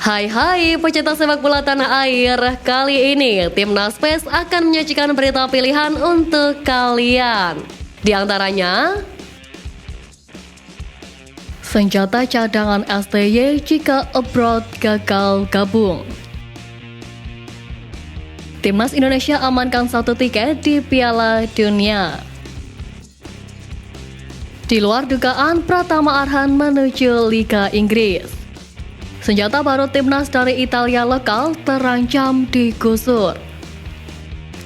Hai pecinta sepak bola tanah air. Kali ini Timnas PES akan menyajikan berita pilihan untuk kalian. Di antaranya, senjata cadangan STY jika abroad gagal gabung. Timnas Indonesia amankan 1 tiket di Piala Dunia. Di luar dugaan, Pratama Arhan menuju Liga Inggris. Senjata baru timnas dari Italia lokal terancam digusur.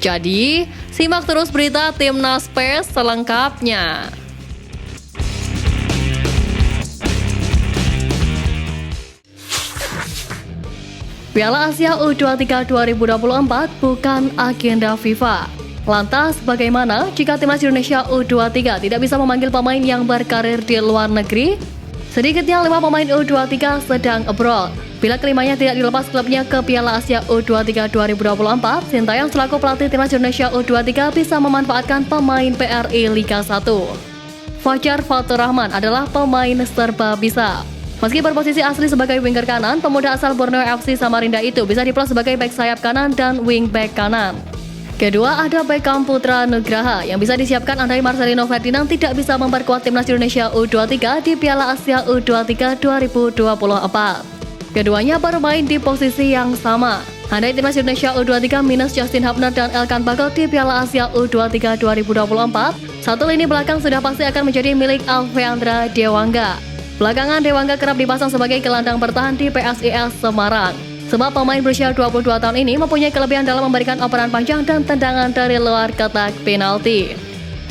Jadi, simak terus berita Timnas PES selengkapnya. Piala Asia U23 2024 bukan agenda FIFA. Lantas, bagaimana jika Timnas Indonesia U23 tidak bisa memanggil pemain yang berkarir di luar negeri? Sedikitnya 5 pemain U23 sedang abroad. Bila kelimanya tidak dilepas klubnya ke Piala Asia U23 2024, Sintayong selaku pelatih Timnas Indonesia U23 bisa memanfaatkan pemain PRI Liga 1. Fajar Fatur Rahman adalah pemain serba bisa. Meski berposisi asli sebagai winger kanan, pemuda asal Borneo FC Samarinda itu bisa diplot sebagai bek sayap kanan dan wing back kanan. Kedua, ada Beckham Putra Nugraha yang bisa disiapkan andai Marcelino Ferdinand tidak bisa memperkuat Timnas Indonesia U23 di Piala Asia U23 2024. Keduanya bermain di posisi yang sama. Andai Timnas Indonesia U23 minus Justin Hubner dan Elkan Bagot di Piala Asia U23 2024, satu lini belakang sudah pasti akan menjadi milik Alfeandra Dewangga. Belakangan Dewangga kerap dipasang sebagai gelandang bertahan di PSIS Semarang. Sebab pemain berusia 22 tahun ini mempunyai kelebihan dalam memberikan operan panjang dan tendangan dari luar kotak penalti.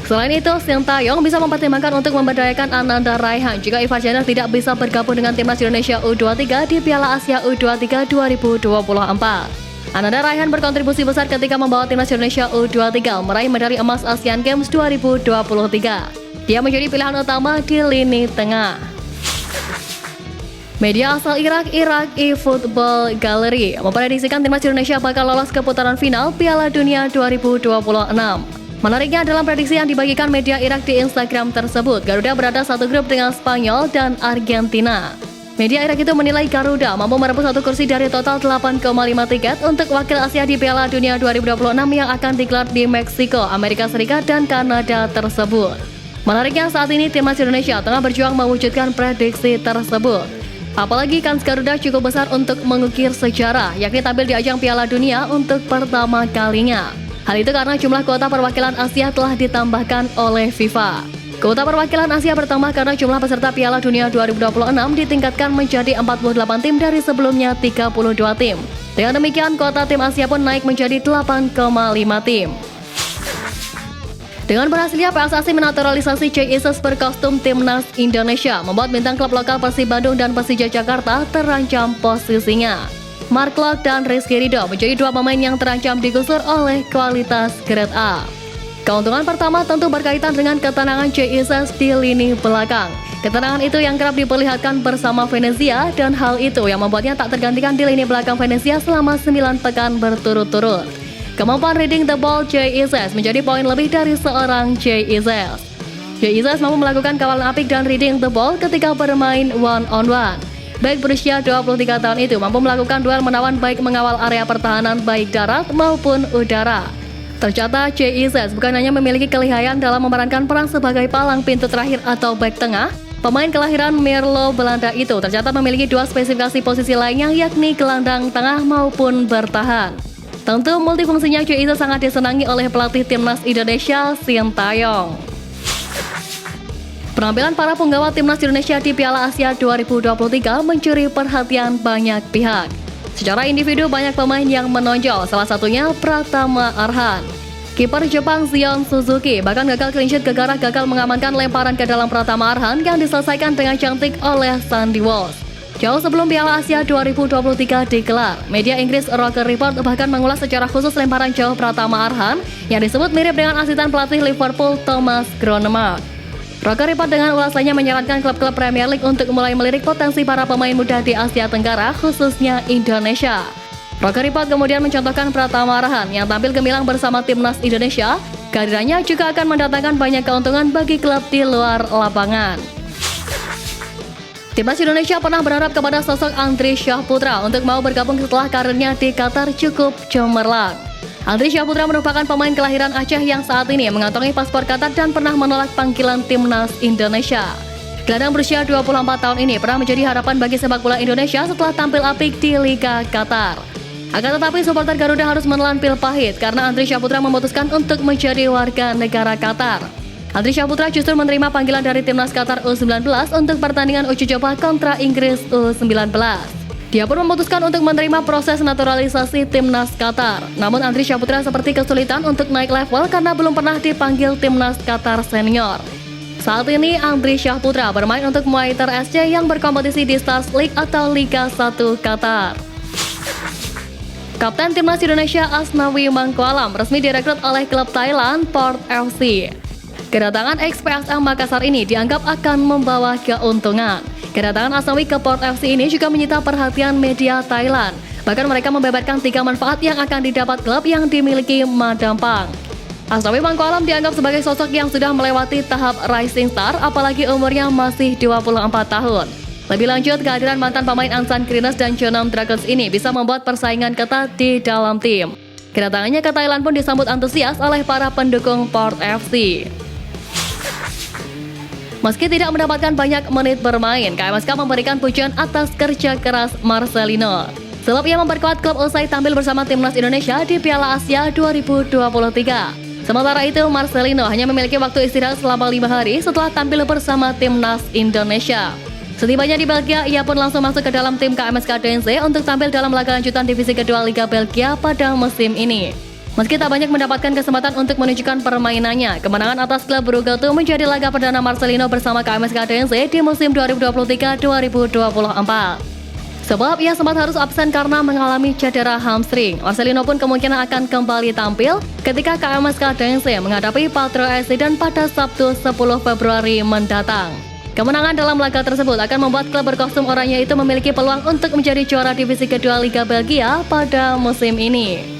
Selain itu, Sintayong bisa mempertimbangkan untuk memberdayakan Ananda Raihan jika Ivar Jenner tidak bisa bergabung dengan Timnas Indonesia U23 di Piala Asia U23 2024. Ananda Raihan berkontribusi besar ketika membawa Timnas Indonesia U23 meraih medali emas Asian Games 2023. Dia menjadi pilihan utama di lini tengah. Media asal Irak eFootball Gallery memprediksikan Timnas Indonesia bakal lolos ke putaran final Piala Dunia 2026. Menariknya, dalam prediksi yang dibagikan media Irak di Instagram tersebut, Garuda berada satu grup dengan Spanyol dan Argentina. Media Irak itu menilai Garuda mampu merebut satu kursi dari total 8,5 tiket untuk wakil Asia di Piala Dunia 2026 yang akan digelar di Meksiko, Amerika Serikat, dan Kanada tersebut. Menariknya, saat ini Timnas Indonesia tengah berjuang mewujudkan prediksi tersebut. Apalagi kans Garuda cukup besar untuk mengukir sejarah, yakni tampil di ajang Piala Dunia untuk pertama kalinya. Hal itu karena jumlah kuota perwakilan Asia telah ditambahkan oleh FIFA. Kuota perwakilan Asia bertambah karena jumlah peserta Piala Dunia 2026 ditingkatkan menjadi 48 tim dari sebelumnya 32 tim. Dengan demikian, kuota tim Asia pun naik menjadi 8,5 tim. Dengan berhasilnya PSSI menaturalisasi Jay Isis berkostum Timnas Indonesia, membuat bintang klub lokal Persib Bandung dan Persija Jakarta terancam posisinya. Mark Locke dan Rizky Ridho menjadi dua pemain yang terancam digusur oleh kualitas grade A. Keuntungan pertama tentu berkaitan dengan ketenangan Jay Isis di lini belakang. Ketenangan itu yang kerap diperlihatkan bersama Venezia, dan hal itu yang membuatnya tak tergantikan di lini belakang Venezia selama 9 pekan berturut-turut. Kemampuan reading the ball Jay Isis menjadi poin lebih dari seorang Jay Isis. Jay Isis mampu melakukan kawalan apik dan reading the ball ketika bermain one-on-one. Baik berusia 23 tahun itu mampu melakukan duel menawan baik mengawal area pertahanan baik darat maupun udara. Tercatat Jay Isis bukan hanya memiliki kelihayan dalam memerankan peran sebagai palang pintu terakhir atau back tengah. Pemain kelahiran Merlo, Belanda itu tercatat memiliki dua spesifikasi posisi lainnya, yakni gelandang tengah maupun bertahan. Tentu multifungsinya Jay Isis sangat disenangi oleh pelatih Timnas Indonesia, Sintayong. Penampilan para punggawa Timnas Indonesia di Piala Asia 2023 mencuri perhatian banyak pihak. Secara individu banyak pemain yang menonjol, salah satunya Pratama Arhan. Kiper Jepang Zion Suzuki bahkan gagal clean sheet gara-gara gagal mengamankan lemparan ke dalam Pratama Arhan yang diselesaikan dengan cantik oleh Sandy Walsh. Jauh sebelum Piala Asia 2023 digelar, media Inggris Roker Report bahkan mengulas secara khusus lemparan jauh Pratama Arhan yang disebut mirip dengan asisten pelatih Liverpool Thomas Gronemark. Roker Report dengan ulasannya menyarankan klub-klub Premier League untuk mulai melirik potensi para pemain muda di Asia Tenggara, khususnya Indonesia. Roker Report kemudian mencontohkan Pratama Arhan yang tampil gemilang bersama Timnas Indonesia. Kehadirannya juga akan mendatangkan banyak keuntungan bagi klub di luar lapangan. Timnas Indonesia pernah berharap kepada sosok Andri Syahputra untuk mau bergabung setelah karirnya di Qatar cukup cemerlang. Andri Syahputra merupakan pemain kelahiran Aceh yang saat ini mengantongi paspor Qatar dan pernah menolak panggilan Timnas Indonesia. Gelandang berusia 24 tahun ini pernah menjadi harapan bagi sepak bola Indonesia setelah tampil apik di Liga Qatar. Akan tetapi supporter Garuda harus menelan pil pahit karena Andri Syahputra memutuskan untuk menjadi warga negara Qatar. Andri Syahputra justru menerima panggilan dari Timnas Qatar U19 untuk pertandingan uji coba kontra Inggris U19. Dia pun memutuskan untuk menerima proses naturalisasi Timnas Qatar. Namun Andri Syahputra seperti kesulitan untuk naik level karena belum pernah dipanggil Timnas Qatar Senior. Saat ini Andri Syahputra bermain untuk Muayter SC yang berkompetisi di Stars League atau Liga 1 Qatar. Kapten Timnas Indonesia Asnawi Mangkualam resmi direkrut oleh klub Thailand Port FC. Kedatangan ex-PSM Makassar ini dianggap akan membawa keuntungan. Kedatangan Asnawi ke Port FC ini juga menyita perhatian media Thailand. Bahkan mereka membeberkan 3 manfaat yang akan didapat klub yang dimiliki Madampang. Asnawi Mangkualam dianggap sebagai sosok yang sudah melewati tahap rising star, apalagi umurnya masih 24 tahun. Lebih lanjut, kehadiran mantan pemain Ansan Krinas dan Jeonnam Dragons ini bisa membuat persaingan ketat di dalam tim. Kedatangannya ke Thailand pun disambut antusias oleh para pendukung Port FC. Meski tidak mendapatkan banyak menit bermain, KMSK memberikan pujian atas kerja keras Marcelino. Sebab ia memperkuat klub usai tampil bersama Timnas Indonesia di Piala Asia 2023. Sementara itu, Marcelino hanya memiliki waktu istirahat selama 5 hari setelah tampil bersama Timnas Indonesia. Setibanya di Belgia, ia pun langsung masuk ke dalam tim KMSK DNC untuk tampil dalam laga lanjutan divisi kedua Liga Belgia pada musim ini. Meski tak banyak mendapatkan kesempatan untuk menunjukkan permainannya, kemenangan atas klub Brugge menjadi laga perdana Marcelino bersama KMSK DNC di musim 2023-2024. Sebab ia sempat harus absen karena mengalami cedera hamstring. Marcelino pun kemungkinan akan kembali tampil ketika KMSK DNC menghadapi Patro Accident pada Sabtu 10 Februari mendatang. Kemenangan dalam laga tersebut akan membuat klub berkostum oranye itu memiliki peluang untuk menjadi juara divisi kedua Liga Belgia pada musim ini.